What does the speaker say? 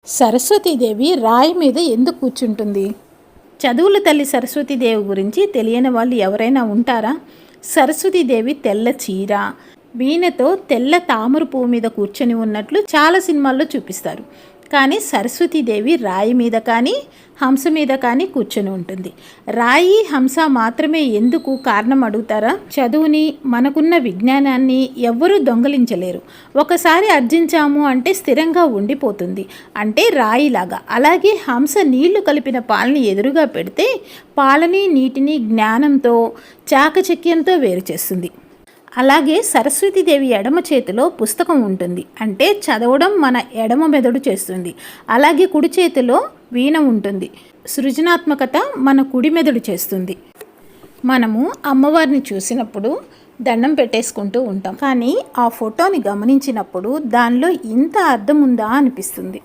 సరస్వతీదేవి రాయి మీద ఎందుకు కూర్చుంటుంది? చదువుల తల్లి సరస్వతీదేవి గురించి తెలియని వాళ్ళు ఎవరైనా ఉంటారా? సరస్వతీదేవి తెల్ల చీర, వీణతో తెల్ల తామర పువ్వు మీద కూర్చొని ఉన్నట్లు చాలా సినిమాల్లో చూపిస్తారు. కానీ సరస్వతీదేవి రాయి మీద కానీ హంస మీద కానీ కూర్చొని ఉంటుంది. రాయి హంస మాత్రమే ఎందుకు కారణం అడుగుతారా? చదువుని, మనకున్న విజ్ఞానాన్ని ఎవ్వరూ దొంగలించలేరు. ఒకసారి అర్జించాము అంటే స్థిరంగా ఉండిపోతుంది, అంటే రాయిలాగా. అలాగే హంస నీళ్లు కలిపిన పాలని ఎదురుగా పెడితే పాలని, నీటిని జ్ఞానంతో, చాకచక్యంతో వేరు చేస్తుంది. అలాగే సరస్వతీదేవి ఎడమ చేతిలో పుస్తకం ఉంటుంది, అంటే చదవడం మన ఎడమ మెదడు చేస్తుంది. అలాగే కుడి చేతిలో వీణ ఉంటుంది, సృజనాత్మకత మన కుడి మెదడు చేస్తుంది. మనము అమ్మవారిని చూసినప్పుడు దండం పెట్టేసుకుంటూ ఉంటాం, కానీ ఆ ఫోటోని గమనించినప్పుడు దానిలో ఇంత అర్థం ఉందా అనిపిస్తుంది.